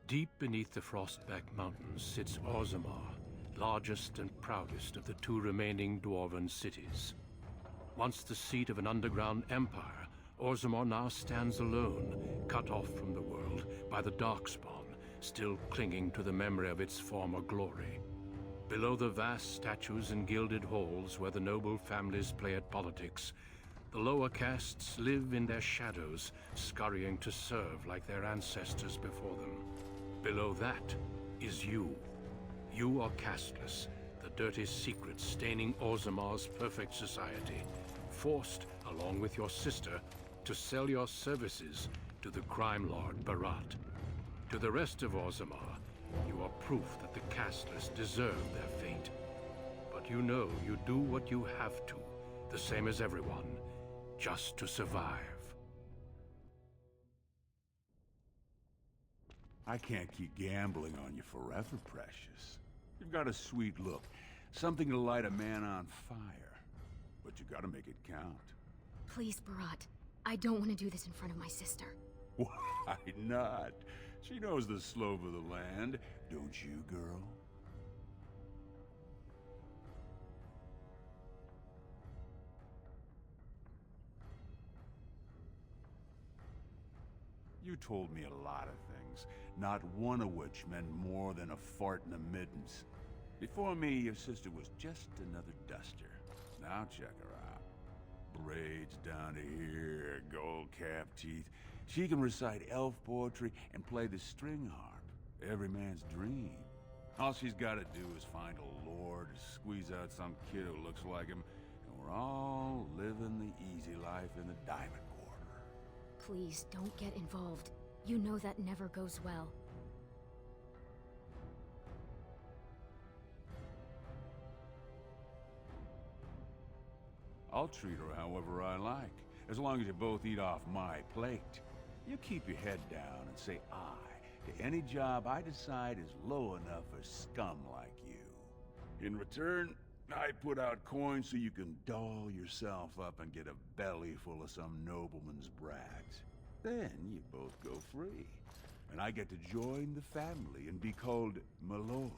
Deep beneath the Frostback Mountains sits Orzammar, largest and proudest of the two remaining Dwarven cities. Once the seat of an underground empire, Orzammar now stands alone, cut off from the world by the Darkspawn, still clinging to the memory of its former glory. Below the vast statues and gilded halls where the noble families play at politics, the lower castes live in their shadows, scurrying to serve like their ancestors before them. Below that is you. You are casteless, the dirty secret staining Orzammar's perfect society, forced, along with your sister, to sell your services to the crime lord Beraht. To the rest of Orzammar, you are proof that the casteless deserve their fate. But you know you do what you have to, the same as everyone, just to survive. I can't keep gambling on you forever, Precious. You've got a sweet look, something to light a man on fire. But you gotta make it count. Please, Beraht. I don't want to do this in front of my sister. Why not? She knows the slope of the land, don't you, girl? You told me a lot of things, not one of which meant more than a fart in the middens. Before me, your sister was just another duster. Now check her out. Braids down to here, gold-capped teeth. She can recite elf poetry and play the string harp. Every man's dream. All she's gotta do is find a lord, squeeze out some kid who looks like him, and we're all living the easy life in the Diamond Quarter. Please, don't get involved. You know that never goes well. I'll treat her however I like, as long as you both eat off my plate. You keep your head down and say aye to any job I decide is low enough for scum like you. In return, I put out coins so you can doll yourself up and get a belly full of some nobleman's brats. Then you both go free, and I get to join the family and be called my lord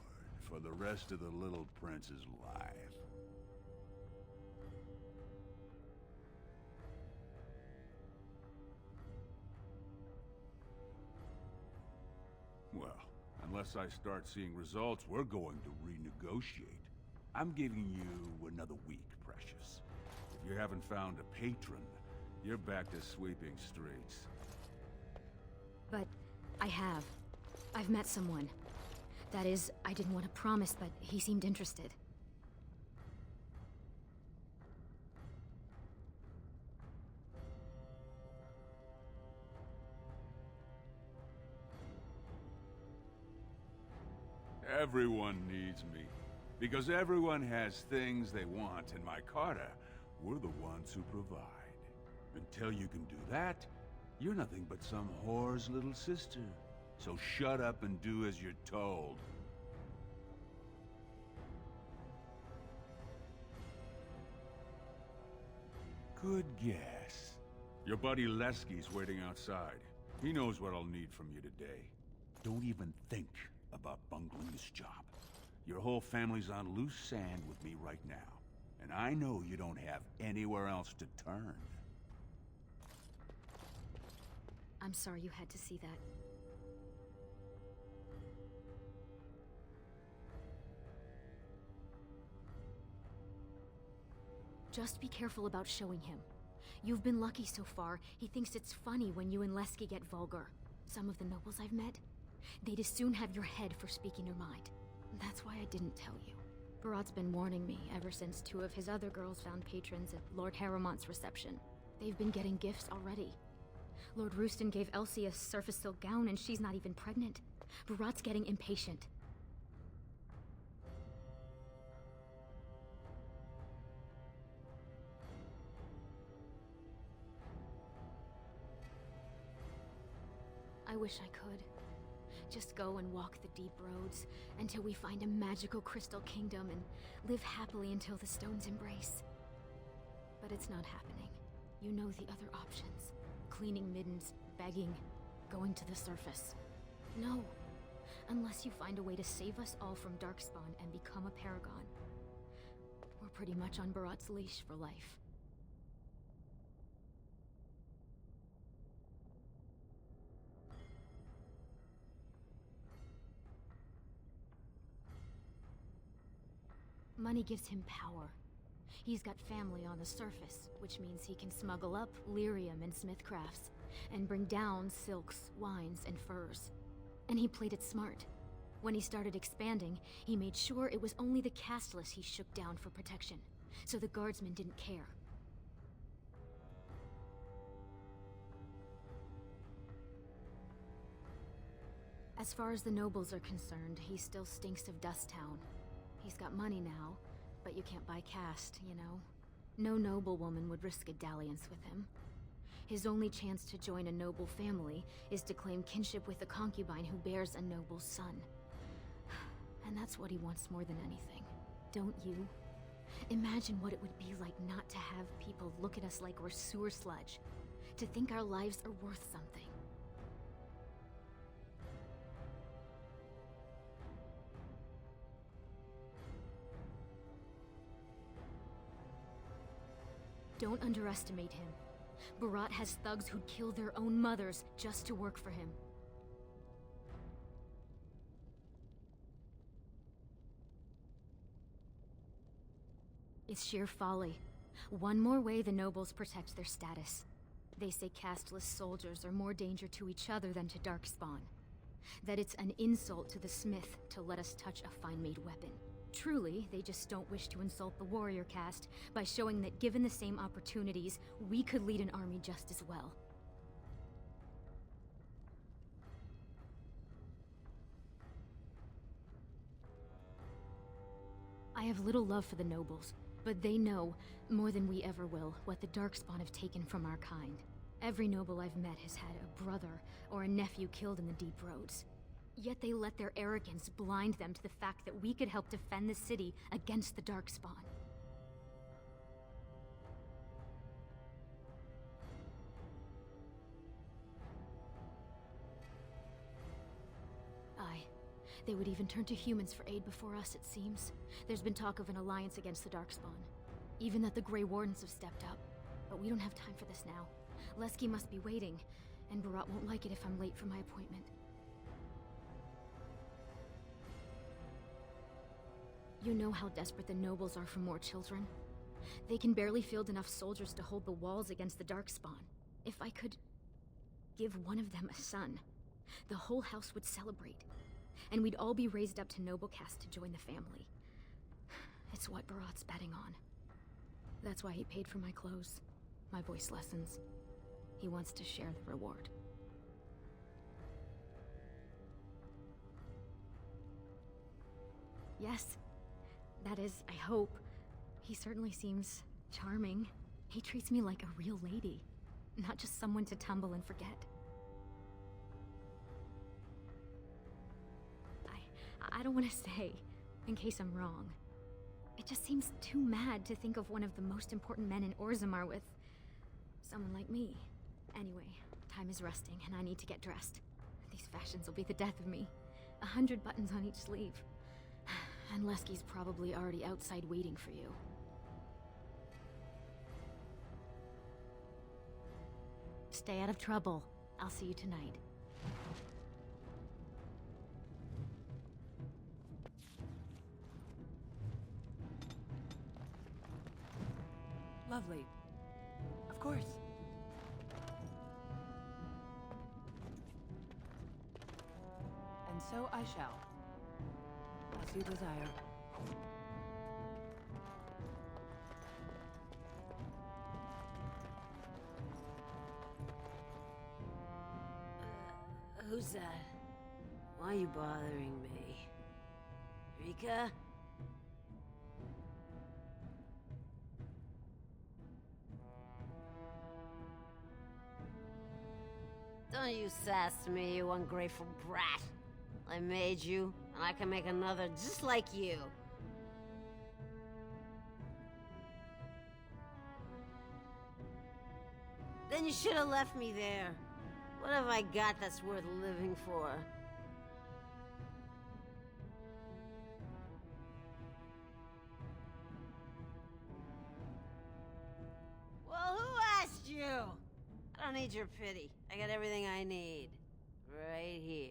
for the rest of the little prince's life. Well, unless I start seeing results, we're going to renegotiate. I'm giving you another week, Precious. If you haven't found a patron, you're back to sweeping streets. But I have. I've met someone. That is, I didn't want to promise, but he seemed interested. Everyone needs me. Because everyone has things they want, and my Carter, we're the ones who provide. Until you can do that, you're nothing but some whore's little sister. So shut up and do as you're told. Good guess. Your buddy Leske's waiting outside. He knows what I'll need from you today. Don't even think about bungling this job. Your whole family's on loose sand with me right now. And I know you don't have anywhere else to turn. I'm sorry you had to see that. Just be careful about showing him. You've been lucky so far. He thinks it's funny when you and Leske get vulgar. Some of the nobles I've met, they'd as soon have your head for speaking your mind. That's why I didn't tell you. Beraht's been warning me ever since two of his other girls found patrons at Lord Harrowmont's reception. They've been getting gifts already. Lord Rooston gave Elsie a surface silk gown and she's not even pregnant. Beraht's getting impatient. I wish I could. Just go and walk the deep roads until we find a magical crystal kingdom and live happily until the stones embrace. But it's not happening. You know the other options. Cleaning middens, begging, going to the surface. No, Unless you find a way to save us all from Darkspawn and become a paragon. We're pretty much on Beraht's leash for life. Money gives him power. He's got family on the surface, which means he can smuggle up lyrium and smithcrafts, and bring down silks, wines, and furs. And he played it smart. When he started expanding, he made sure it was only the casteless he shook down for protection, so the guardsmen didn't care. As far as the nobles are concerned, he still stinks of Dust Town. He's got money now, but you can't buy caste, you know? No noblewoman would risk a dalliance with him. His only chance to join a noble family is to claim kinship with a concubine who bears a noble's son. And that's what he wants more than anything. Don't you? Imagine what it would be like not to have people look at us like we're sewer sludge. To think our lives are worth something. Don't underestimate him. Beraht has thugs who'd kill their own mothers just to work for him. It's sheer folly. One more way the nobles protect their status. They say casteless soldiers are more danger to each other than to Darkspawn. That it's an insult to the smith to let us touch a fine-made weapon. Truly, they just don't wish to insult the warrior caste by showing that given the same opportunities, we could lead an army just as well. I have little love for the nobles, but they know, more than we ever will, what the Darkspawn have taken from our kind. Every noble I've met has had a brother or a nephew killed in the deep roads. Yet they let their arrogance blind them to the fact that we could help defend the city against the Darkspawn. Aye. They would even turn to humans for aid before us, it seems. There's been talk of an alliance against the Darkspawn. Even that the Grey Wardens have stepped up. But we don't have time for this now. Leske must be waiting, and Beraht won't like it if I'm late for my appointment. You know how desperate the nobles are for more children? They can barely field enough soldiers to hold the walls against the Darkspawn. If I could give one of them a son, the whole house would celebrate. And we'd all be raised up to noble caste to join the family. It's what Beraht's betting on. That's why he paid for my clothes, my voice lessons. He wants to share the reward. Yes. That is, I hope. He certainly seems charming. He treats me like a real lady, not just someone to tumble and forget. I don't want to say, in case I'm wrong. It just seems too mad to think of one of the most important men in Orzammar with someone like me. Anyway, time is rusting and I need to get dressed. These fashions will be the death of me. 100 buttons on each sleeve. And Leske's probably already outside waiting for you. Stay out of trouble. I'll see you tonight. Lovely. Of course. And so I shall. As you desire. Who's that? Why are you bothering me? Rica? Don't you sass me, you ungrateful brat. I made you, and I can make another just like you. Then you should have left me there. What have I got that's worth living for? need your pity. I got everything I need. Right here.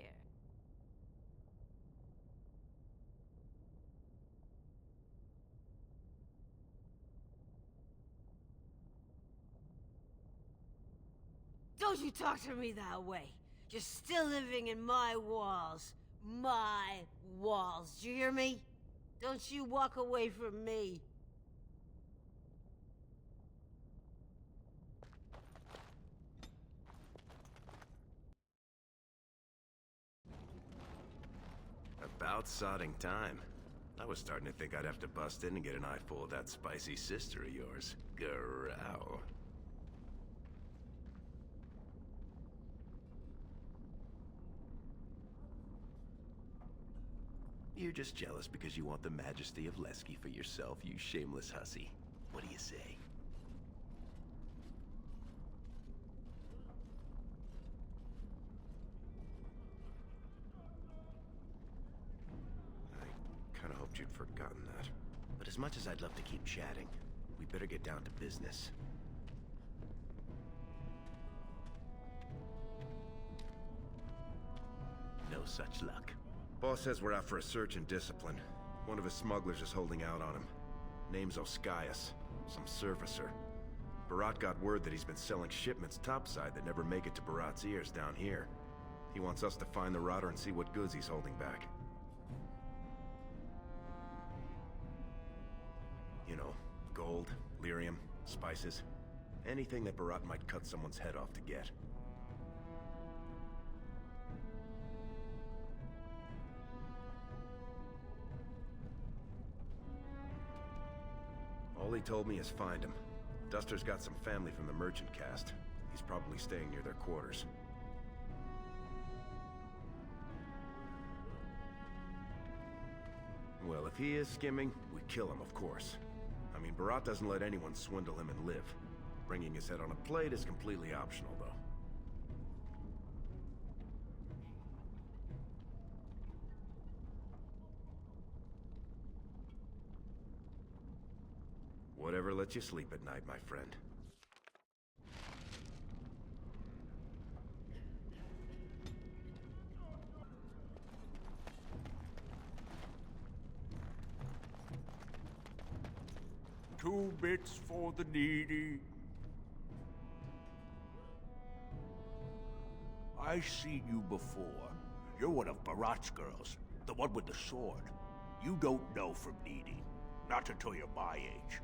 Don't you talk to me that way. You're still living in my walls. My walls. Do you hear me? Don't you walk away from me. About sodding time. I was starting to think I'd have to bust in and get an eyeful of that spicy sister of yours. Growl. You're just jealous because you want the majesty of Leske for yourself, you shameless hussy. What do you say? I kinda hoped you'd forgotten that. But as much as I'd love to keep chatting, we better get down to business. No such luck. Boss says we're out for a search and discipline. One of his smugglers is holding out on him. Name's Ostagar, some surfacer. Beraht got word that he's been selling shipments topside that never make it to Beraht's ears down here. He wants us to find the rotter and see what goods he's holding back. You know, gold, lyrium, spices. Anything that Beraht might cut someone's head off to get. All he told me is find him. Duster's got some family from the merchant caste. He's probably staying near their quarters. Well, if he is skimming, we kill him, of course. I mean, Beraht doesn't let anyone swindle him and live. Bringing his head on a plate is completely optional, though. Whatever lets you sleep at night, my friend. Two bits for the needy. I seen you before. You're one of Beraht's girls, the one with the sword. You don't know from needy. Not until you're my age.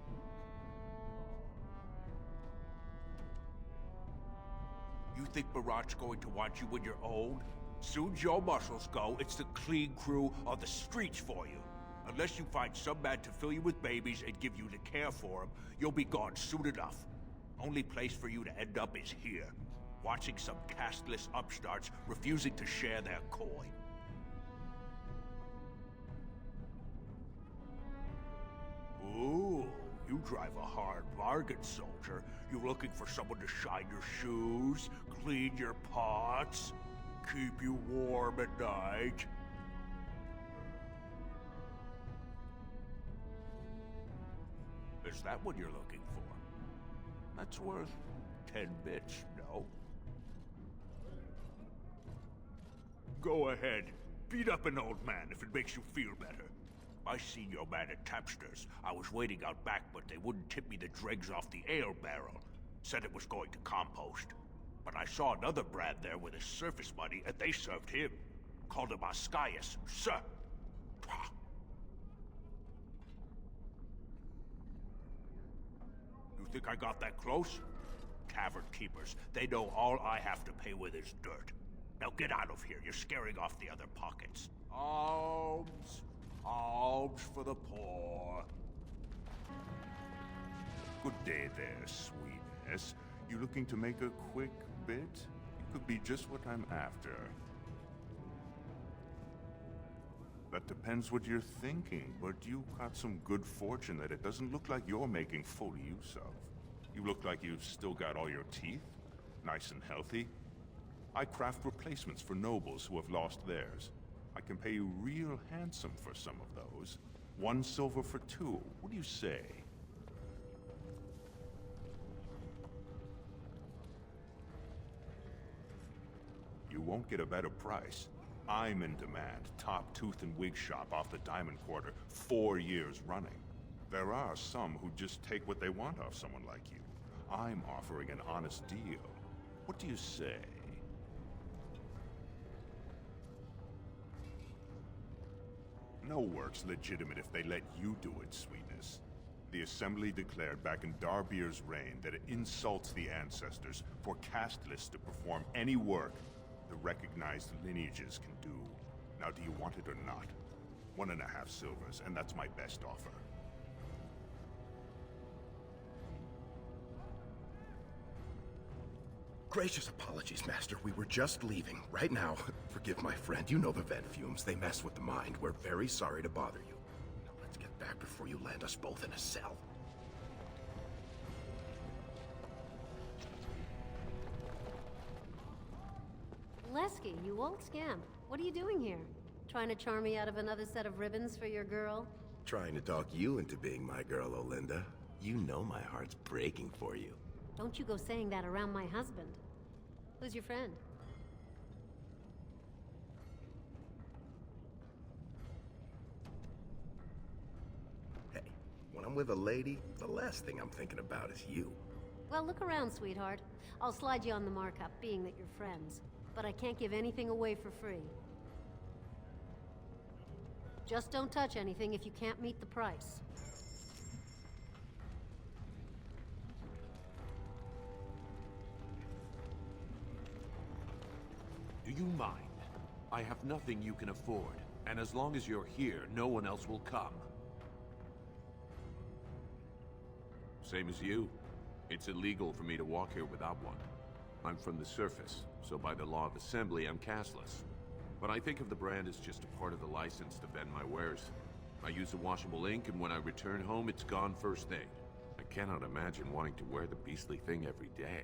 You think Beraht's going to want you when you're old? Soon's your muscles go, it's the clean crew on the streets for you. Unless you find some man to fill you with babies and give you the care for them, you'll be gone soon enough. Only place for you to end up is here, watching some casteless upstarts refusing to share their coin. Ooh, you drive a hard bargain, soldier. You looking for someone to shine your shoes, clean your pots, keep you warm at night? Is that what you're looking for? That's worth 10 bits, no? Go ahead. Beat up an old man if it makes you feel better. I seen your man at Tapster's. I was waiting out back, but they wouldn't tip me the dregs off the ale barrel. Said it was going to compost. But I saw another Brad there with his surface money, and they served him. Called him Ostagar, sir. Pah. You think I got that close? Tavern keepers. They know all I have to pay with is dirt. Now get out of here. You're scaring off the other pockets. Alms. Alms for the poor. Good day there, sweetness. You looking to make a quick bit? It could be just what I'm after. That depends what you're thinking, but you got some good fortune that it doesn't look like you're making full use of. You look like you've still got all your teeth, nice and healthy. I craft replacements for nobles who have lost theirs. I can pay you real handsome for some of those. 1 silver for 2. What do you say? won't get a better price. I'm in demand, top tooth and wig shop off the Diamond Quarter, 4 years running. There are some who just take what they want off someone like you. I'm offering an honest deal. What do you say? No work's legitimate if they let you do it, sweetness. The Assembly declared back in Darbier's reign that it insults the ancestors for casteless to perform any work the recognized lineages can do. Now, do you want it or not? 1.5 silvers, and that's my best offer. Gracious apologies, Master. We were just leaving. Right now, forgive my friend. You know the vent fumes. They mess with the mind. We're very sorry to bother you. Now let's get back before you land us both in a cell. Leske, you old scamp. What are you doing here? Trying to charm me out of another set of ribbons for your girl? Trying to talk you into being my girl, Olinda. You know my heart's breaking for you. Don't you go saying that around my husband. Who's your friend? Hey, when I'm with a lady, the last thing I'm thinking about is you. Well, look around, sweetheart. I'll slide you on the markup, being that you're friends. But I can't give anything away for free. Just don't touch anything if you can't meet the price. Do you mind? I have nothing you can afford, and as long as you're here, no one else will come. Same as you. It's illegal for me to walk here without one. I'm from the surface, so by the law of assembly, I'm castless. But I think of the brand as just a part of the license to vend my wares. I use a washable ink, and when I return home, it's gone first thing. I cannot imagine wanting to wear the beastly thing every day.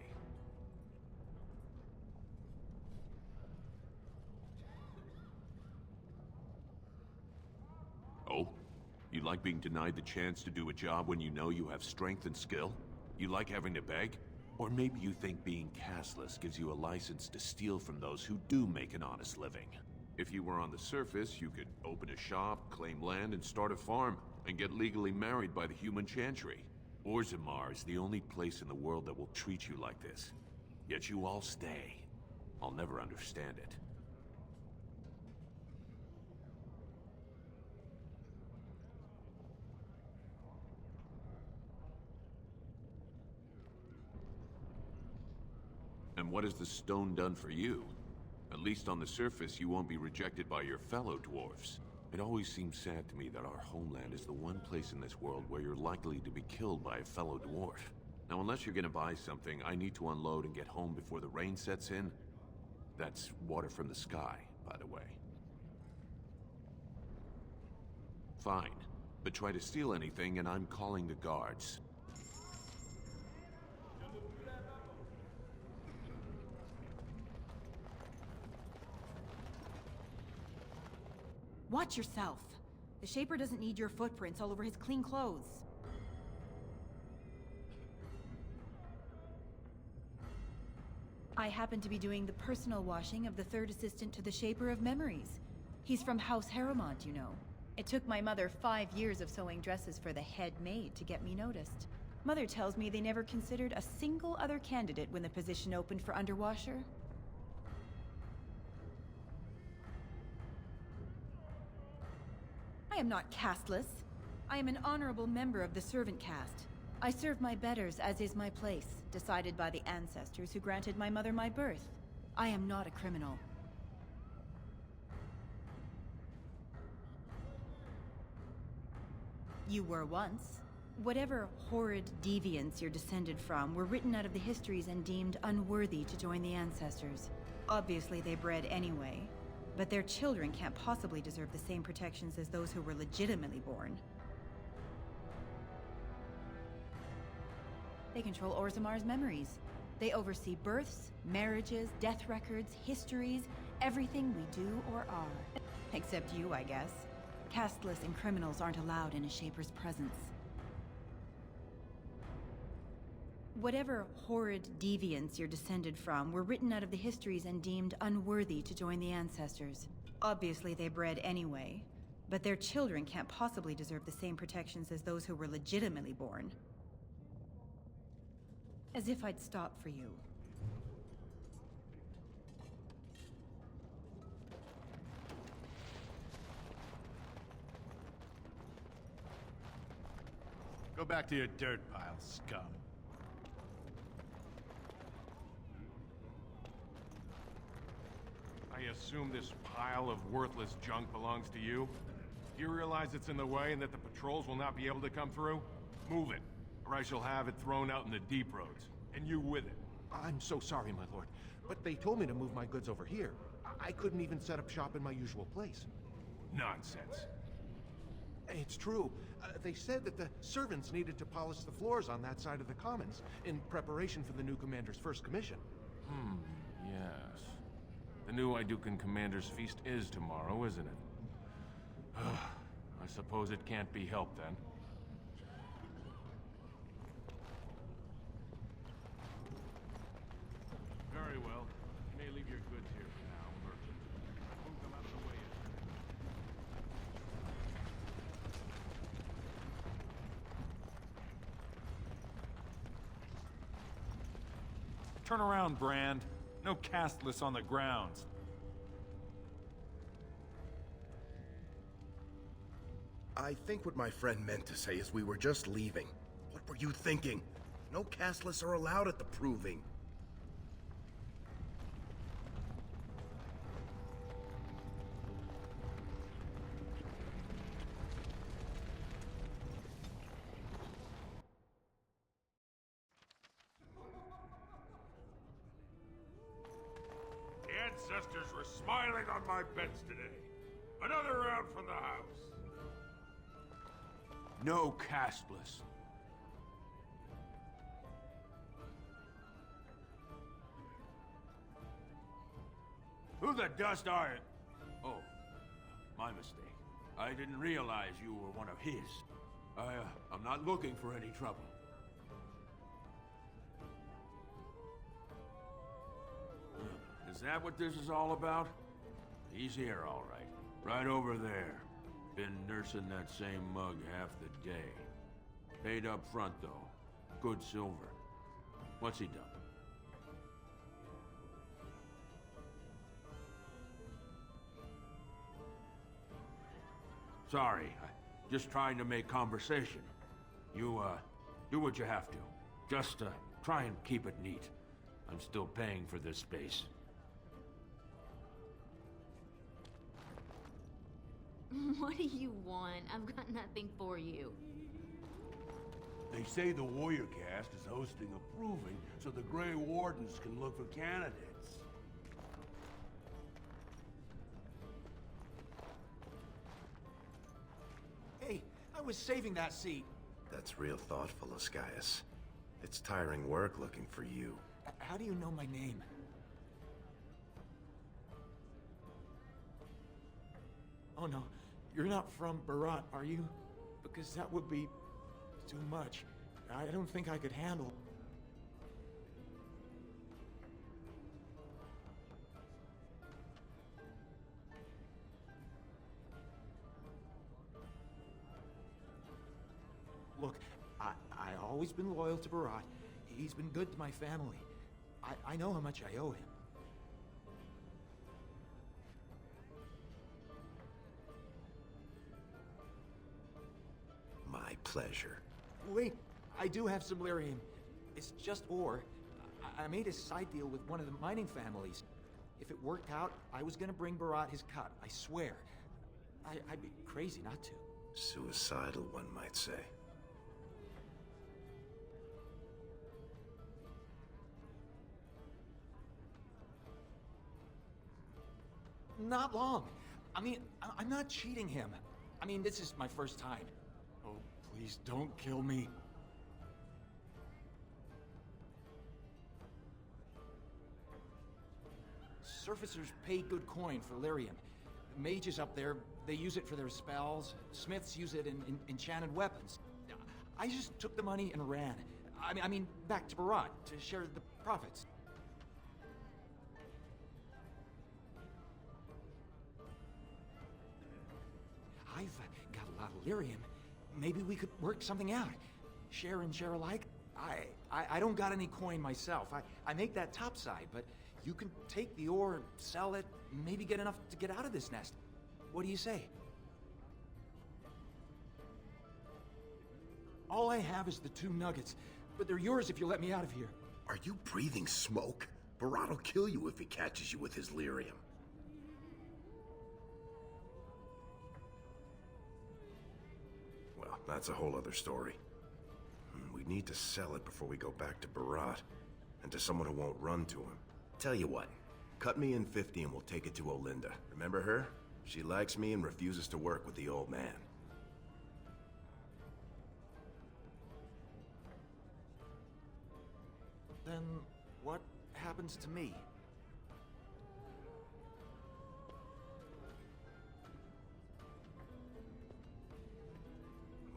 Oh? You like being denied the chance to do a job when you know you have strength and skill? You like having to beg? Or maybe you think being castless gives you a license to steal from those who do make an honest living. If you were on the surface, you could open a shop, claim land, and start a farm, and get legally married by the human chantry. Orzammar is the only place in the world that will treat you like this. Yet you all stay. I'll never understand it. And what has the stone done for you? At least on the surface, you won't be rejected by your fellow dwarves. It always seems sad to me that our homeland is the one place in this world where you're likely to be killed by a fellow dwarf. Now, unless you're gonna buy something, I need to unload and get home before the rain sets in. That's water from the sky, by the way. Fine, but try to steal anything and I'm calling the guards. Watch yourself. The Shaper doesn't need your footprints all over his clean clothes. I happen to be doing the personal washing of the third assistant to the Shaper of Memories. He's from House Harrowmont, you know. It took my mother 5 years of sewing dresses for the head maid to get me noticed. Mother tells me they never considered a single other candidate when the position opened for underwasher. I am not casteless. I am an honorable member of the servant caste. I serve my betters as is my place, decided by the ancestors who granted my mother my birth. I am not a criminal. You were once. Whatever horrid deviants you're descended from were written out of the histories and deemed unworthy to join the ancestors. Obviously they bred anyway. But their children can't possibly deserve the same protections as those who were legitimately born. They control Orzammar's memories. They oversee births, marriages, death records, histories, everything we do or are. Except you, I guess. Casteless and criminals aren't allowed in a Shaper's presence. Whatever horrid deviants you're descended from were written out of the histories and deemed unworthy to join the ancestors. Obviously, they bred anyway, but their children can't possibly deserve the same protections as those who were legitimately born. As if I'd stop for you. Go back to your dirt pile, scum. I assume this pile of worthless junk belongs to you? Do you realize it's in the way and that the patrols will not be able to come through? Move it, or I shall have it thrown out in the deep roads, and you with it. I'm so sorry, my lord, but they told me to move my goods over here. I couldn't even set up shop in my usual place. Nonsense. It's true. They said that the servants needed to polish the floors on that side of the commons in preparation for the new commander's first commission. Yes. The new Idukan Commander's Feast is tomorrow, isn't it? I suppose it can't be helped then. Very well. You may leave your goods here for now, merchant. Move them out of the way. Turn around, Brand. No castless on the grounds. I think what my friend meant to say is we were just leaving. What were you thinking? No castless are allowed at the Proving. The ancestors were smiling on my beds today. Another round from the house. No castless. Who the dust are you? Oh, my mistake. I didn't realize you were one of his. I'm not looking for any trouble. Is that what this is all about? He's here, all right. Right over there. Been nursing that same mug half the day. Paid up front, though. Good silver. What's he done? Sorry, just trying to make conversation. You, do what you have to. Just, try and keep it neat. I'm still paying for this space. What do you want? I've got nothing for you. They say the Warrior Cast is hosting a proving so the Grey Wardens can look for candidates. Hey, I was saving that seat. That's real thoughtful, Oscaius. It's tiring work looking for you. How do you know my name? Oh no, you're not from Beraht, are you? Because that would be too much. I don't think I could handle. Look, I always been loyal to Beraht. He's been good to my family. I know how much I owe him. My pleasure. Wait, I do have some lyrium. It's just ore. I made a side deal with one of the mining families. If it worked out, I was gonna bring Beraht his cut, I swear. I'd be crazy not to. Suicidal, one might say. Not long. I mean, I'm not cheating him. I mean, this is my first time. Oh, please don't kill me. Surfacers pay good coin for lyrium. Mages up there, they use it for their spells. Smiths use it in enchanted weapons. I just took the money and ran. I mean, back to Beraht to share the profits. I've got a lot of lyrium. Maybe we could work something out. Share and share alike. I don't got any coin myself. I make that topside, but you can take the ore, sell it, maybe get enough to get out of this nest. What do you say? All I have is the 2 nuggets, but they're yours if you let me out of here. Are you breathing smoke? Beraht will kill you if he catches you with his lyrium. Well, that's a whole other story. We need to sell it before we go back to Beraht, and to someone who won't run to him. Tell you what, cut me in 50 and we'll take it to Olinda. Remember her? She likes me and refuses to work with the old man. Then what happens to me?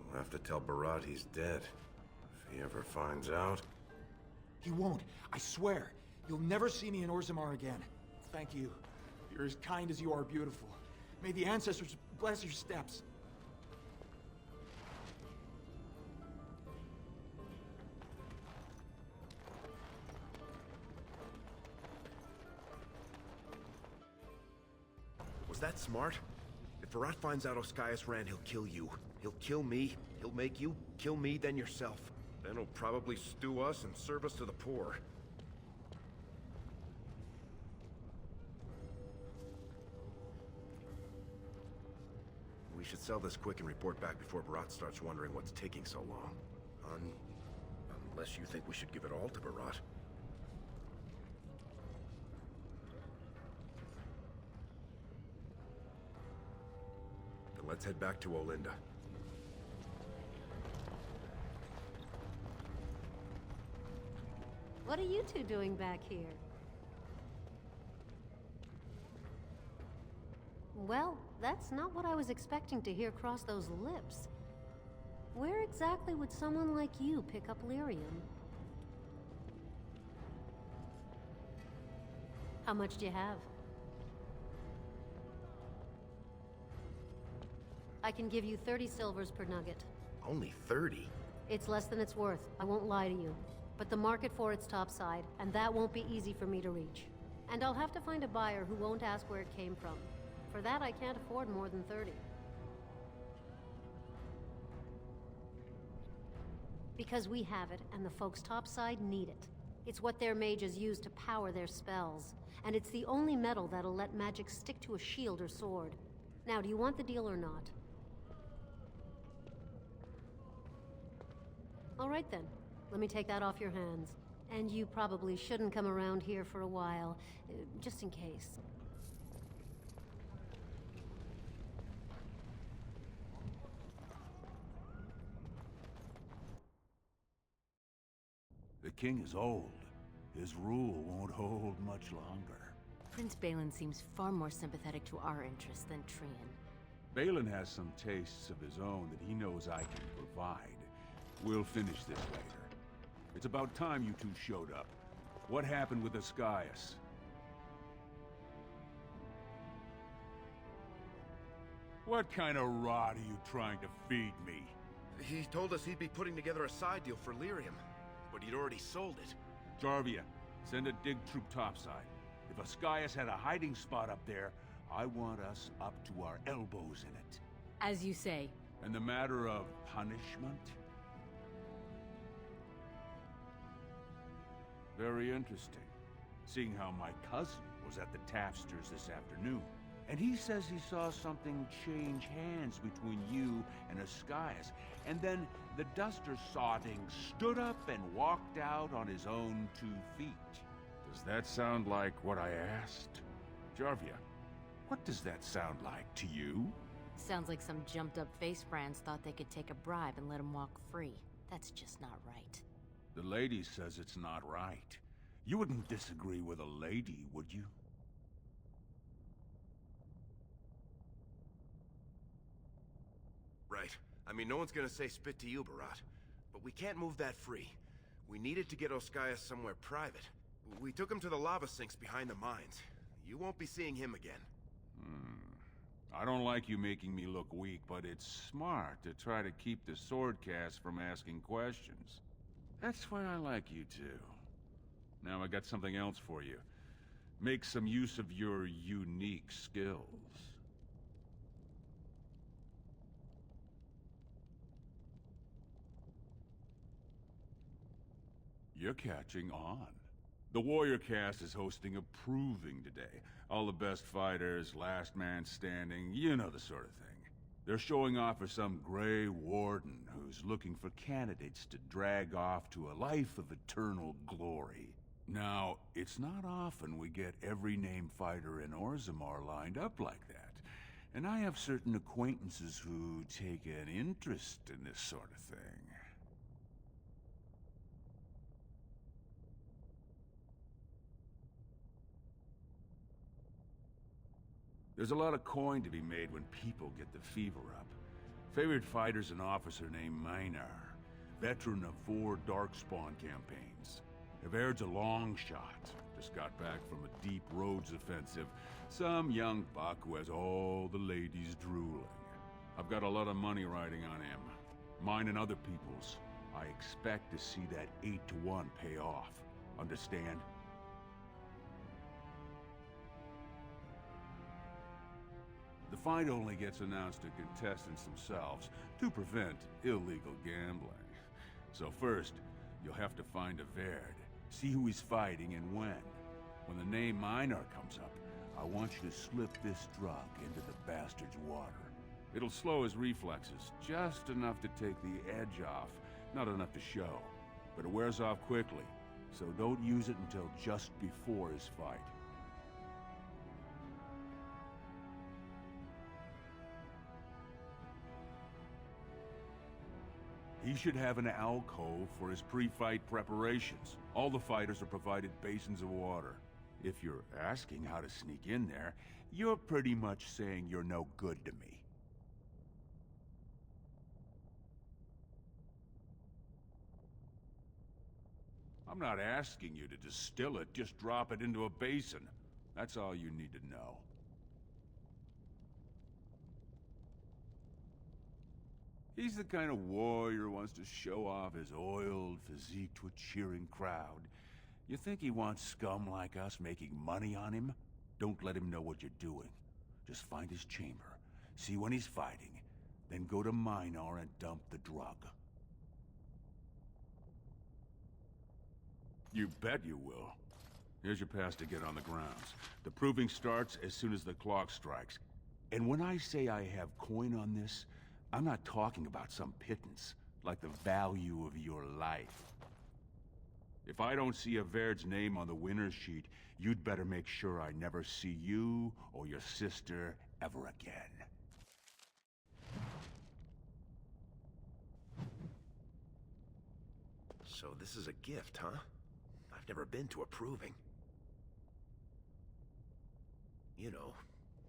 We'll have to tell Beraht he's dead. If he ever finds out. He won't, I swear. You'll never see me in Orzammar again. Thank you. You're as kind as you are beautiful. May the ancestors bless your steps. Was that smart? If Beraht finds out Oskias ran, he'll kill you. He'll kill me. He'll make you kill me, then yourself. Then he'll probably stew us and serve us to the poor. We should sell this quick and report back before Beraht starts wondering what's taking so long. Unless you think we should give it all to Beraht. Then let's head back to Olinda. What are you two doing back here? Well, that's not what I was expecting to hear cross those lips. Where exactly would someone like you pick up lyrium? How much do you have? I can give you 30 silvers per nugget. Only 30? It's less than it's worth, I won't lie to you. But the market for it's topside, and that won't be easy for me to reach. And I'll have to find a buyer who won't ask where it came from. For that, I can't afford more than 30. Because we have it, and the folks topside need it. It's what their mages use to power their spells. And it's the only metal that'll let magic stick to a shield or sword. Now, do you want the deal or not? All right then. Let me take that off your hands. And you probably shouldn't come around here for a while, just in case. The king is old. His rule won't hold much longer. Prince Balin seems far more sympathetic to our interests than Trian. Balin has some tastes of his own that he knows I can provide. We'll finish this later. It's about time you two showed up. What happened with Oskias? What kind of rot are you trying to feed me? He told us he'd be putting together a side deal for lyrium, but he'd already sold it. Jarvia, send a dig troop topside. If Oskias had a hiding spot up there, I want us up to our elbows in it. As you say. And the matter of punishment? Very interesting, seeing how my cousin was at the Tapsters this afternoon. And he says he saw something change hands between you and Oskias. And then the duster sodding stood up and walked out on his own 2 feet. Does that sound like what I asked? Jarvia, what does that sound like to you? Sounds like some jumped-up face brands thought they could take a bribe and let him walk free. That's just not right. The lady says it's not right. You wouldn't disagree with a lady, would you? Right. I mean, no one's gonna say spit to you, Beraht. But we can't move that free. We needed to get Oskaya somewhere private. We took him to the lava sinks behind the mines. You won't be seeing him again. I don't like you making me look weak, but it's smart to try to keep the sword cast from asking questions. That's why I like you two. Now I got something else for you. Make some use of your unique skills. You're catching on. The Warrior Cast is hosting a proving today. All the best fighters, last man standing, you know the sort of thing. They're showing off for some gray warden who's looking for candidates to drag off to a life of eternal glory. Now, it's not often we get every named fighter in Orzammar lined up like that. And I have certain acquaintances who take an interest in this sort of thing. There's a lot of coin to be made when people get the fever up. Favorite fighter's an officer named Minar, veteran of 4 Darkspawn campaigns. Evaird's a long shot, just got back from a deep roads offensive. Some young buck who has all the ladies drooling. I've got a lot of money riding on him. Mine and other people's. I expect to see that 8-to-1 pay off. Understand? The fight only gets announced to contestants themselves to prevent illegal gambling. So first, you'll have to find Evaired, see who he's fighting and when. When the name Minar comes up, I want you to slip this drug into the bastard's water. It'll slow his reflexes, just enough to take the edge off, not enough to show. But it wears off quickly, so don't use it until just before his fight. He should have an alcove for his pre-fight preparations. All the fighters are provided basins of water. If you're asking how to sneak in there, you're pretty much saying you're no good to me. I'm not asking you to distill it, just drop it into a basin. That's all you need to know. He's the kind of warrior who wants to show off his oiled physique to a cheering crowd. You think he wants scum like us making money on him? Don't let him know what you're doing. Just find his chamber, see when he's fighting, then go to Minar and dump the drug. You bet you will. Here's your pass to get on the grounds. The proving starts as soon as the clock strikes. And when I say I have coin on this, I'm not talking about some pittance, like the value of your life. If I don't see Evaird's name on the winner's sheet, you'd better make sure I never see you or your sister ever again. So this is a gift, huh? I've never been to a proving. You know,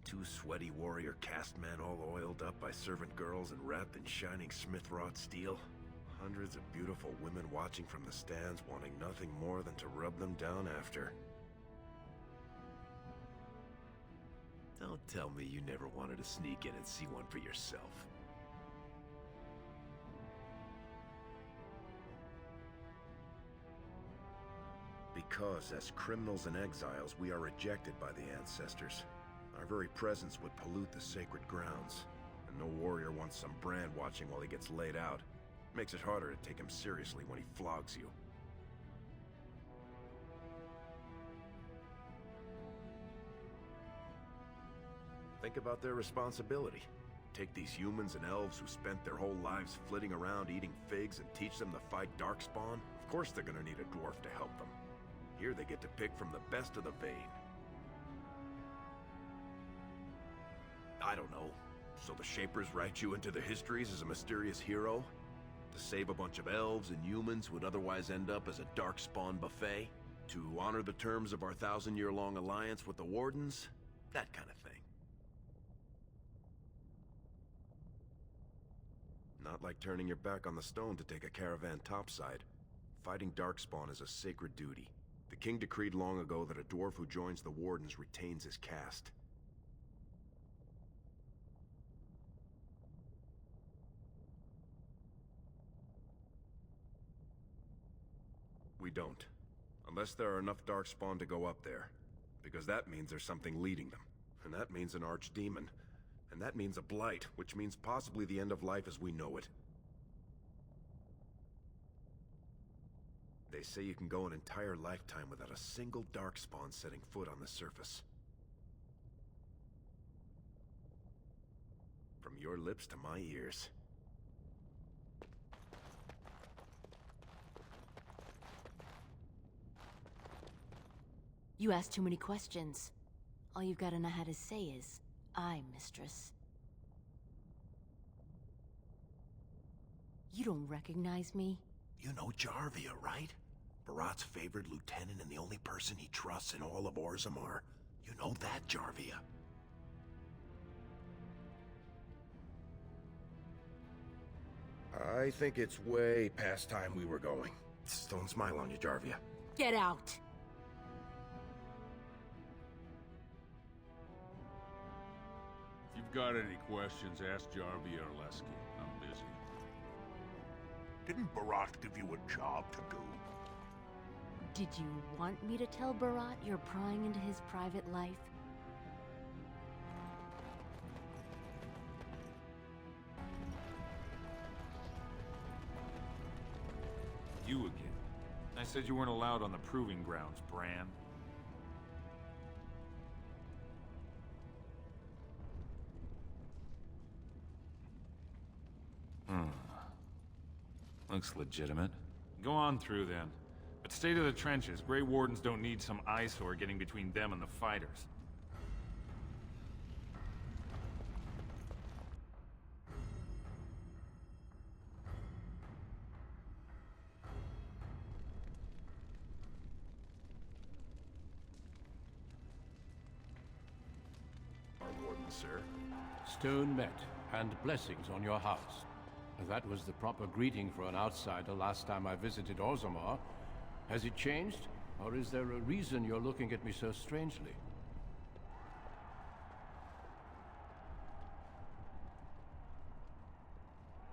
2 sweaty warrior cast men all oiled up by servant girls and wrapped in shining smith-wrought steel. Hundreds of beautiful women watching from the stands, wanting nothing more than to rub them down after. Don't tell me you never wanted to sneak in and see one for yourself. Because as criminals and exiles, we are rejected by the ancestors. Our very presence would pollute the sacred grounds, and no warrior wants some brand watching while he gets laid out. Makes it harder to take him seriously when he flogs you. Think about their responsibility. Take these humans and elves who spent their whole lives flitting around eating figs and teach them to fight Darkspawn. Of course they're gonna need a dwarf to help them. Here they get to pick from the best of the vein. I don't know. So the Shapers write you into the histories as a mysterious hero? To save a bunch of elves and humans who would otherwise end up as a Darkspawn buffet? To honor the terms of our 1,000-year-long alliance with the Wardens? That kind of thing. Not like turning your back on the stone to take a caravan topside. Fighting Darkspawn is a sacred duty. The king decreed long ago that a dwarf who joins the Wardens retains his caste. We don't. Unless there are enough Darkspawn to go up there. Because that means there's something leading them. And that means an archdemon. And that means a blight, which means possibly the end of life as we know it. They say you can go an entire lifetime without a single Darkspawn setting foot on the surface. From your lips to my ears. You ask too many questions. All you've got to know how to say is, "Aye, mistress." You don't recognize me? You know Jarvia, right? Beraht's favorite lieutenant and the only person he trusts in all of Orzammar. You know that, Jarvia. I think it's way past time we were going. Don't smile on you, Jarvia. Get out! If you've got any questions, ask Jarvia or Leske. I'm busy. Didn't Beraht give you a job to do? Did you want me to tell Beraht you're prying into his private life? You again. I said you weren't allowed on the proving grounds, Bran. Looks legitimate. Go on through, then. But stay to the trenches. Grey Wardens don't need some eyesore getting between them and the fighters. Our warden, sir. Stone met, and blessings on your house. That was the proper greeting for an outsider last time I visited Orzammar. Has it changed? Or is there a reason you're looking at me so strangely?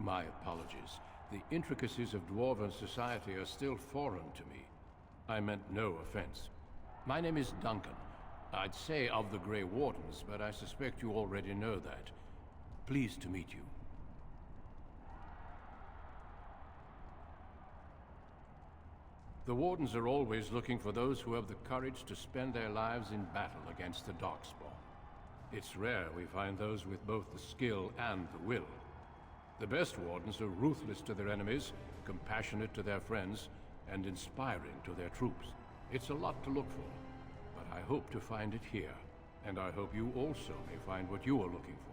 My apologies. The intricacies of Dwarven society are still foreign to me. I meant no offense. My name is Duncan. I'd say of the Grey Wardens, but I suspect you already know that. Pleased to meet you. The Wardens are always looking for those who have the courage to spend their lives in battle against the Darkspawn. It's rare we find those with both the skill and the will. The best Wardens are ruthless to their enemies, compassionate to their friends, and inspiring to their troops. It's a lot to look for, but I hope to find it here, and I hope you also may find what you are looking for.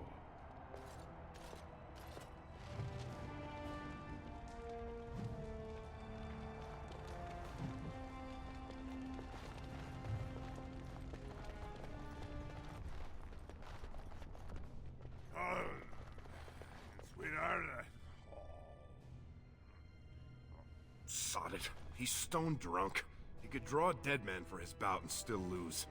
Sod it. He's stone drunk. He could draw a dead man for his bout and still lose.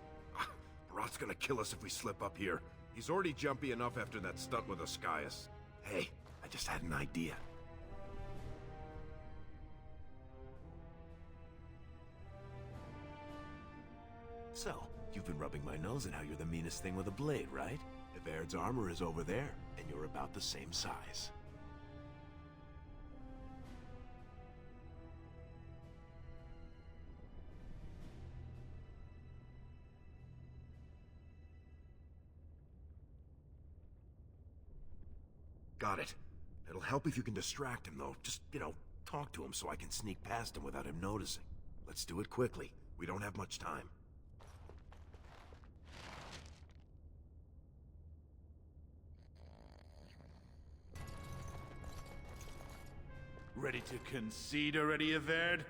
Beraht's gonna kill us if we slip up here. He's already jumpy enough after that stunt with Oscias. Hey, I just had an idea. So, you've been rubbing my nose at how you're the meanest thing with a blade, right? Baird's armor is over there, and you're about the same size. Got it. It'll help if you can distract him, though. Just, talk to him so I can sneak past him without him noticing. Let's do it quickly. We don't have much time. Ready to concede already, Beraht?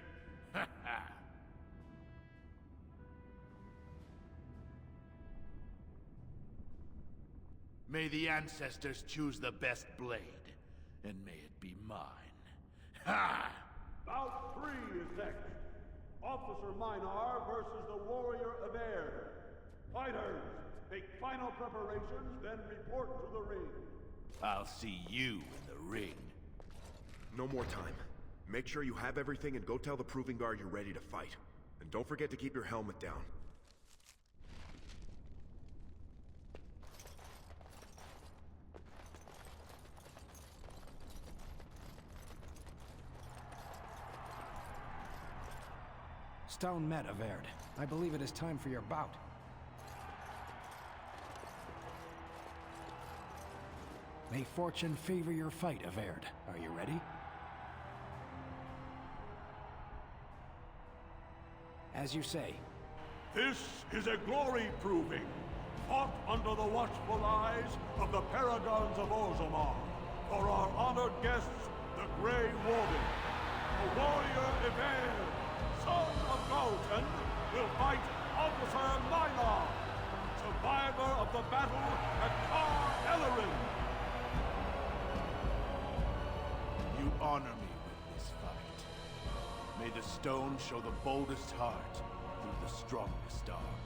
Ha ha! May the ancestors choose the best blade, and may it be mine. Ha! Bout 3 is next. Officer Minar versus the warrior Averd. Fighters, make final preparations, then report to the ring. I'll see you in the ring. No more time. Make sure you have everything and go tell the Proving Guard you're ready to fight. And don't forget to keep your helmet down. Stone met, Averd. I believe it is time for your bout. May fortune favor your fight, Averd. Are you ready? As you say. This is a glory proving, fought under the watchful eyes of the paragons of Orzammar. For our honored guests, the Grey Warden, the warrior Averd, son of Galton, will fight Officer Minar, survivor of the battle at Kar-Ellerin. You honor me with this fight. May the stone show the boldest heart through the strongest arm.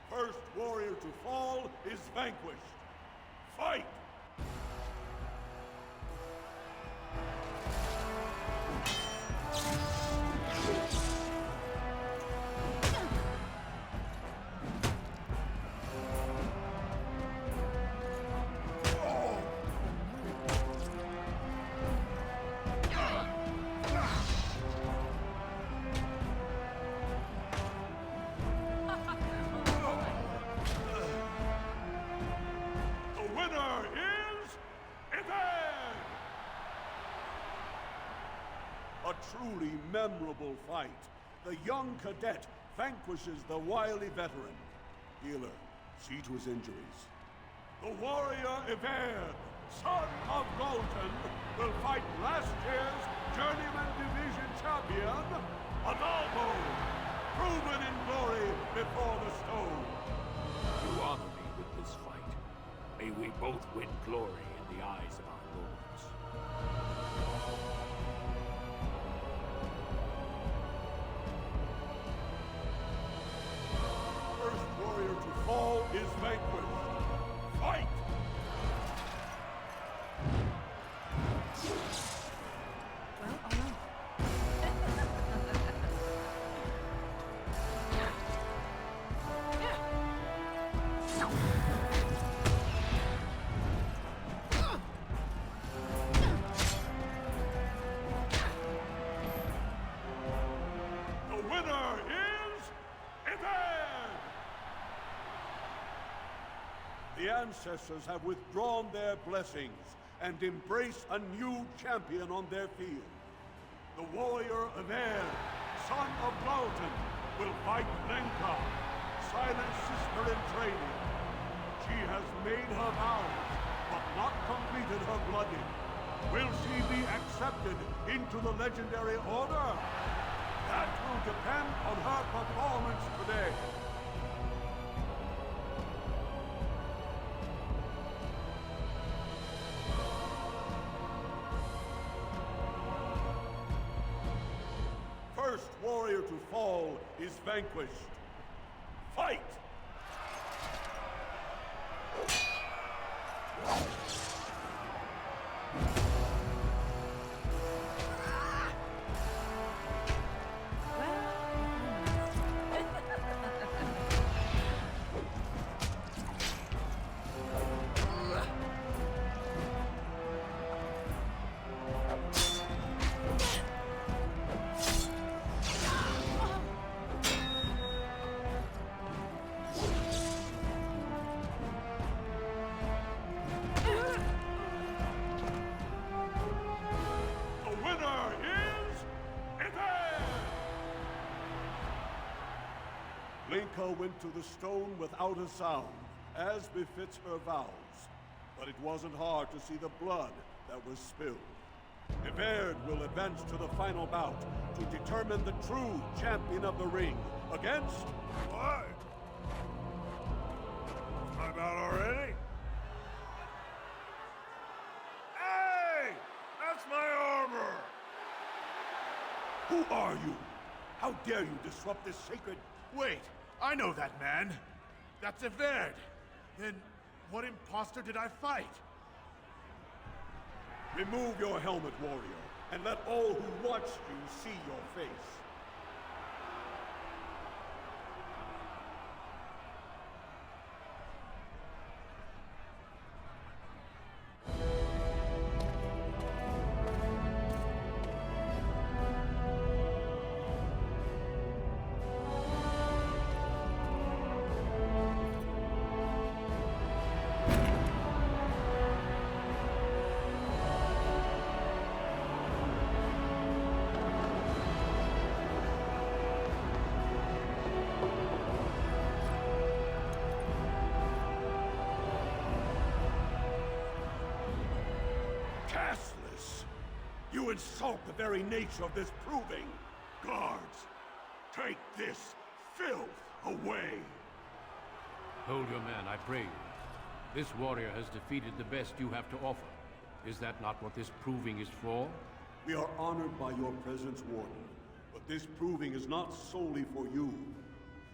First warrior to fall is vanquished. Fight! A truly memorable fight. The young cadet vanquishes the wily veteran. Healer, see to his injuries. The warrior Averd, son of Galton, will fight last year's Journeyman Division champion, Adalbo, proven in glory before the stone. You honor me with this fight. May we both win glory in the eyes of our lords. First warrior to fall is vanquished. Fight! Well, all right. The winner is Tavern! The ancestors have withdrawn their blessings and embrace a new champion on their field. The warrior Averd, son of Galton, will fight Lenka, silent sister in training. She has made her vows, but not completed her blooding. Will she be accepted into the legendary order? That will depend on her performance today. First warrior to fall is vanquished. Fight! Lenka went to the stone without a sound, as befits her vows. But it wasn't hard to see the blood that was spilled. Averd will advance to the final bout to determine the true champion of the ring against... What? My bout already? are you? How dare you disrupt this sacred... Wait, I know that man. That's Everd. Then, what imposter did I fight? Remove your helmet, warrior, and let all who watched you see your face. You insult the very nature of this proving. Guards, take this filth away. Hold your man, I pray you. This warrior has defeated the best you have to offer. Is that not what this proving is for? We are honored by your presence, Warden. But this proving is not solely for you.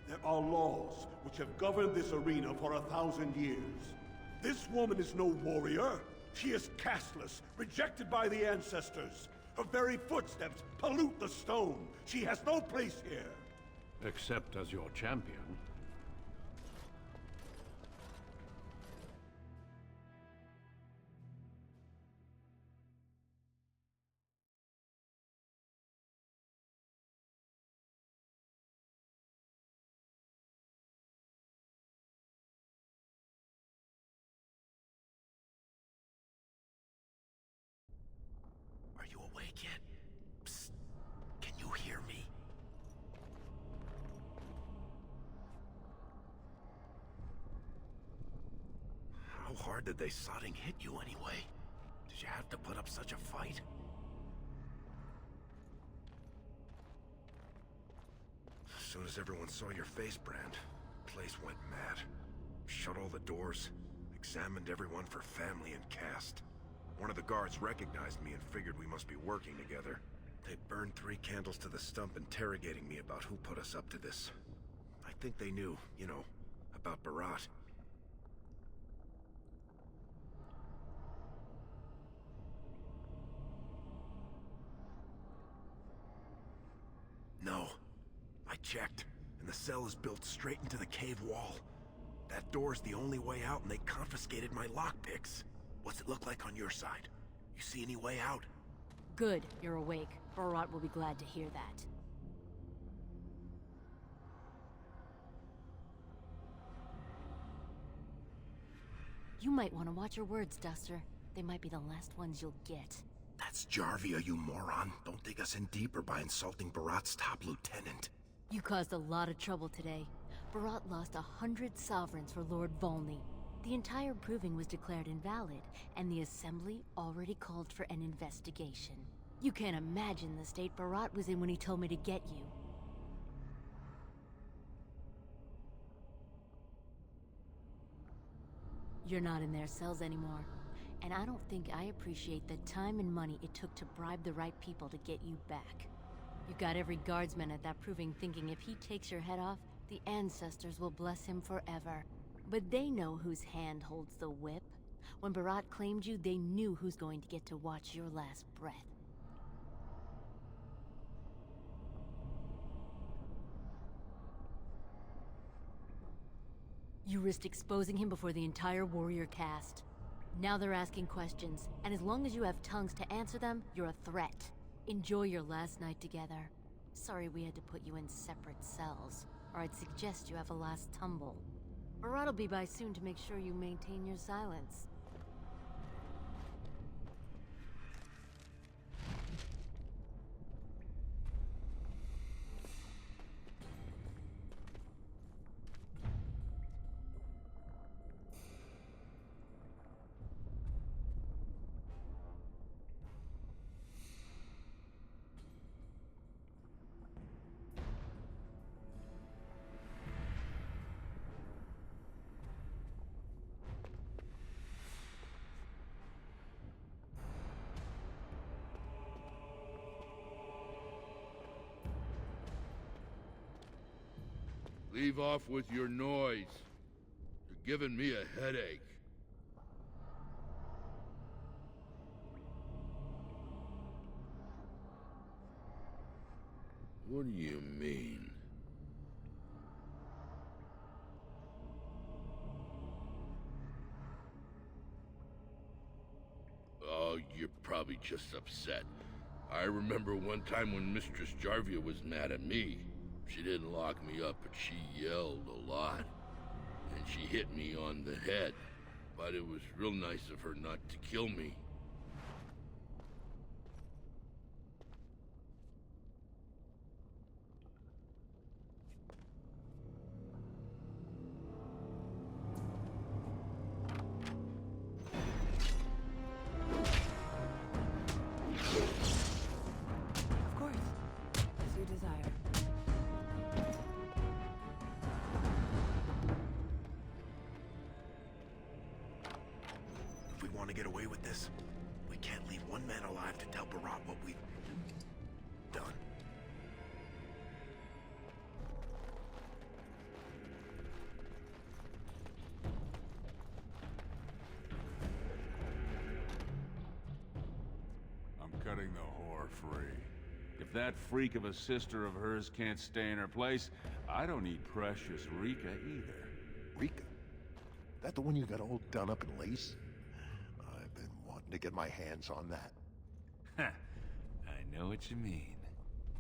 There are laws which have governed this arena for 1,000 years. This woman is no warrior. She is casteless, rejected by the ancestors. Her very footsteps pollute the stone. She has no place here. Except as your champion. Are you awake yet? Psst. Can you hear me? How hard did they sodding hit you anyway? Did you have to put up such a fight? As soon as everyone saw your face, Brand, the place went mad. Shut all the doors, examined everyone for family and caste. One of the guards recognized me and figured we must be working together. They burned 3 candles to the stump interrogating me about who put us up to this. I think they knew, you know, about Beraht. No. I checked, and the cell is built straight into the cave wall. That door's the only way out, and they confiscated my lockpicks. What's it look like on your side? You see any way out? Good, you're awake. Beraht will be glad to hear that. You might want to watch your words, Duster. They might be the last ones you'll get. That's Jarvia, you moron. Don't dig us in deeper by insulting Beraht's top lieutenant. You caused a lot of trouble today. Beraht lost 100 sovereigns for Lord Volney. The entire proving was declared invalid, and the Assembly already called for an investigation. You can't imagine the state Beraht was in when he told me to get you. You're not in their cells anymore, and I don't think I appreciate the time and money it took to bribe the right people to get you back. You got every guardsman at that proving thinking if he takes your head off, the ancestors will bless him forever. But they know whose hand holds the whip. When Beraht claimed you, they knew who's going to get to watch your last breath. You risked exposing him before the entire warrior caste. Now they're asking questions, and as long as you have tongues to answer them, you're a threat. Enjoy your last night together. Sorry we had to put you in separate cells, or I'd suggest you have a last tumble. Beraht will be by soon to make sure you maintain your silence. Leave off with your noise. You're giving me a headache. What do you mean? Oh, you're probably just upset. I remember one time when Mistress Jarvia was mad at me. She didn't lock me up, but she yelled a lot. And she hit me on the head. But it was real nice of her not to kill me. Of course. As you desire. If we want to get away with this, we can't leave one man alive to tell Beraht what we've done. I'm cutting the whore free. If that freak of a sister of hers can't stay in her place, I don't need precious Rica either. Rica? That the one you got all done up in lace? I've been wanting to get my hands on that. I know what you mean.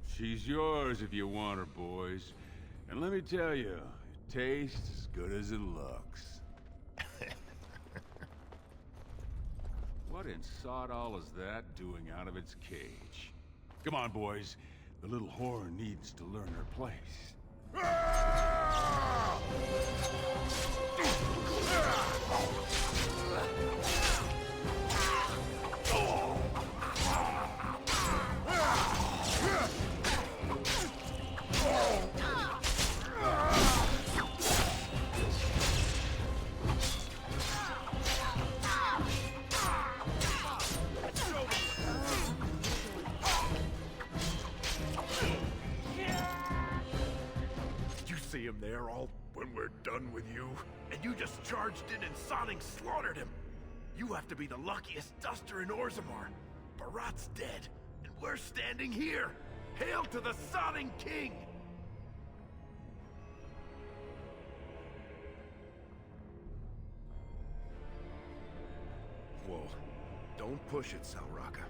She's yours if you want her, boys. And let me tell you, it tastes as good as it looks. What in sod all is that doing out of its cage? Come on, boys. The little whore needs to learn her place. You see him there all when we're done with you? And you just charged in and sodding slaughtered him. You have to be the luckiest duster in Orzammar. Beraht's dead, and we're standing here. Hail to the sodding king! Whoa. Don't push it, Salraka.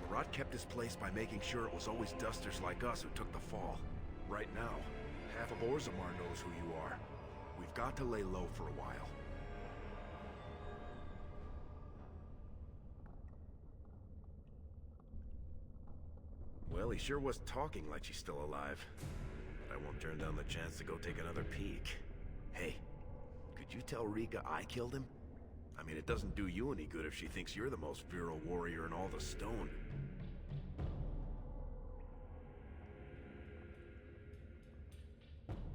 Beraht kept his place by making sure it was always dusters like us who took the fall. Right now, half of Orzammar knows who you are. We've got to lay low for a while. Well, he sure was talking like she's still alive. But I won't turn down the chance to go take another peek. Hey, could you tell Rica I killed him? I mean, it doesn't do you any good if she thinks you're the most virile warrior in all the stone.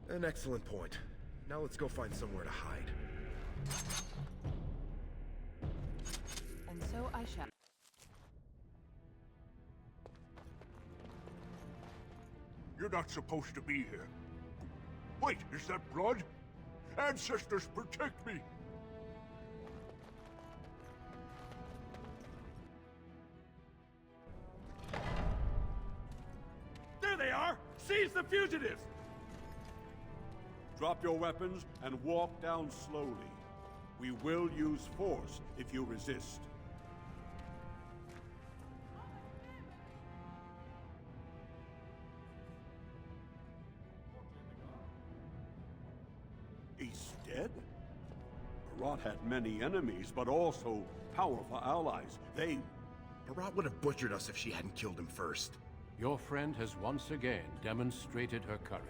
An excellent point. Now let's go find somewhere to hide. And so I shall. You're not supposed to be here. Wait, is that blood? Ancestors, protect me! There they are! Seize the fugitives! Drop your weapons and walk down slowly. We will use force if you resist. He's dead? Beraht had many enemies, but also powerful allies. Beraht would have butchered us if she hadn't killed him first. Your friend has once again demonstrated her courage.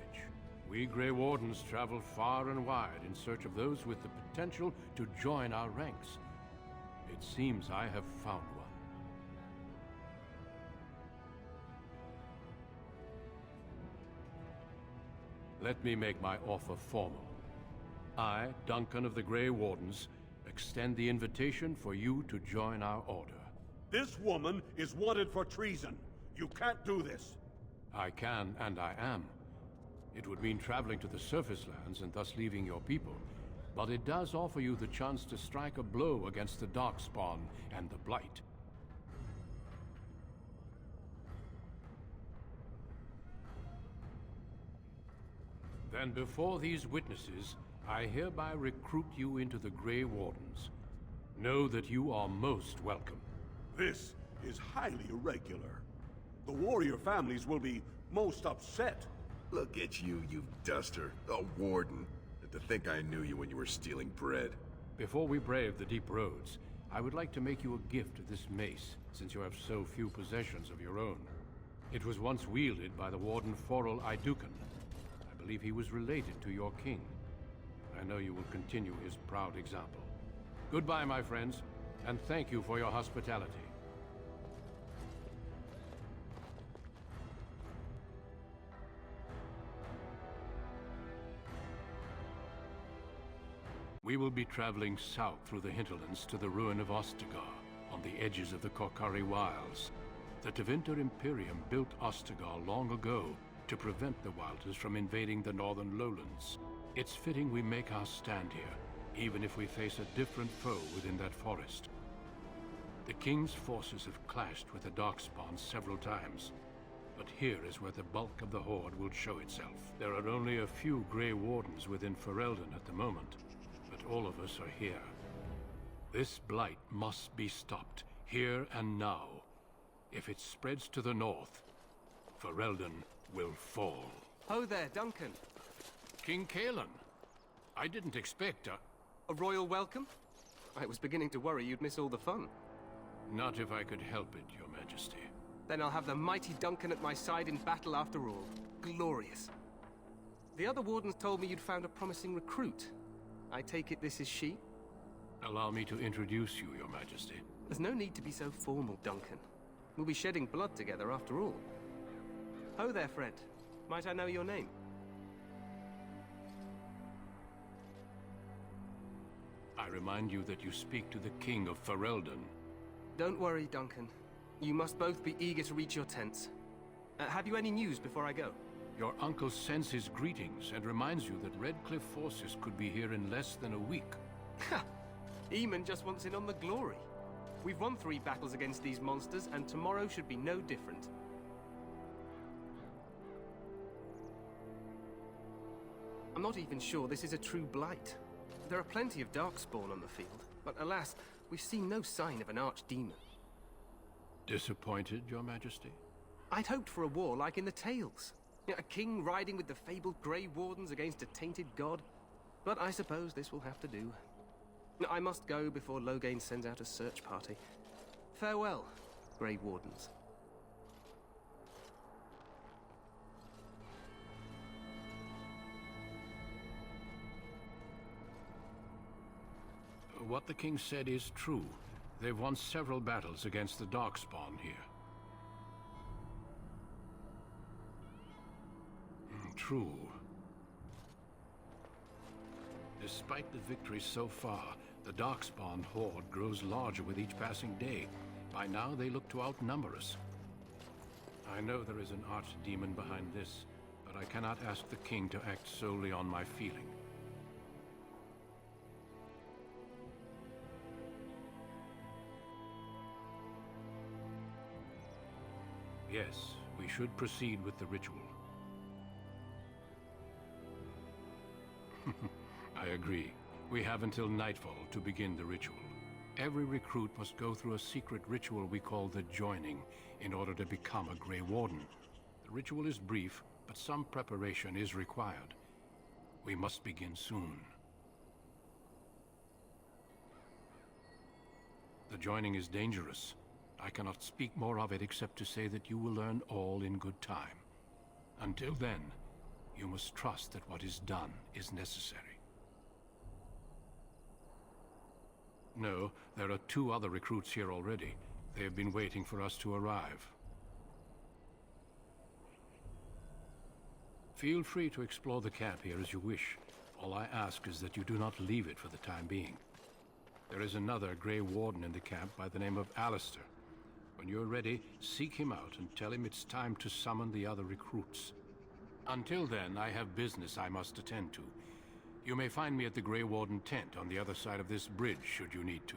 We Grey Wardens travel far and wide in search of those with the potential to join our ranks. It seems I have found one. Let me make my offer formal. I, Duncan of the Grey Wardens, extend the invitation for you to join our order. This woman is wanted for treason. You can't do this. I can and I am. It would mean traveling to the surface lands and thus leaving your people, but it does offer you the chance to strike a blow against the Darkspawn and the Blight. Then before these witnesses, I hereby recruit you into the Grey Wardens. Know that you are most welcome. This is highly irregular. The warrior families will be most upset. Look at you, you duster. A warden. And to think I knew you when you were stealing bread. Before we brave the deep roads, I would like to make you a gift of this mace, since you have so few possessions of your own. It was once wielded by the warden Forel Idukan. I believe he was related to your king. I know you will continue his proud example. Goodbye, my friends, and thank you for your hospitality. We will be traveling south through the hinterlands to the ruin of Ostagar, on the edges of the Korkari Wilds. The Tevinter Imperium built Ostagar long ago to prevent the Wilders from invading the northern lowlands. It's fitting we make our stand here, even if we face a different foe within that forest. The King's forces have clashed with the Darkspawn several times, but here is where the bulk of the Horde will show itself. There are only a few Grey Wardens within Ferelden at the moment, but all of us are here. This blight must be stopped, here and now. If it spreads to the north, Ferelden will fall. Ho there, Duncan. King Kalan. I didn't expect a royal welcome? I was beginning to worry you'd miss all the fun. Not if I could help it, Your Majesty. Then I'll have the mighty Duncan at my side in battle after all. Glorious. The other wardens told me you'd found a promising recruit. I take it this is she? Allow me to introduce you, Your Majesty. There's no need to be so formal, Duncan. We'll be shedding blood together after all. Ho there, friend. Might I know your name? I remind you that you speak to the King of Ferelden. Don't worry, Duncan. You must both be eager to reach your tents. Have you any news before I go? Your uncle sends his greetings and reminds you that Redcliffe forces could be here in less than a week. Ha! Eamon just wants in on the glory. We've won 3 battles against these monsters, and tomorrow should be no different. I'm not even sure this is a true blight. There are plenty of Darkspawn on the field, but alas, we've seen no sign of an archdemon. Disappointed, Your Majesty? I'd hoped for a war like in the tales. A king riding with the fabled Grey Wardens against a tainted god. But I suppose this will have to do. I must go before Loghain sends out a search party. Farewell, Grey Wardens. What the king said is true. They've won several battles against the Darkspawn here. True. Despite the victories so far, the Darkspawn horde grows larger with each passing day. By now, they look to outnumber us. I know there is an archdemon behind this, but I cannot ask the king to act solely on my feeling. Yes, we should proceed with the ritual. I agree. We have until nightfall to begin the ritual. Every recruit must go through a secret ritual we call the Joining in order to become a Grey Warden. The ritual is brief, but some preparation is required. We must begin soon. The Joining is dangerous. I cannot speak more of it except to say that you will learn all in good time. Until then, you must trust that what is done is necessary. No, there are 2 other recruits here already. They have been waiting for us to arrive. Feel free to explore the camp here as you wish. All I ask is that you do not leave it for the time being. There is another Grey Warden in the camp by the name of Alistair. When you're ready, seek him out and tell him it's time to summon the other recruits. Until then, I have business I must attend to. You may find me at the Grey Warden tent on the other side of this bridge, should you need to.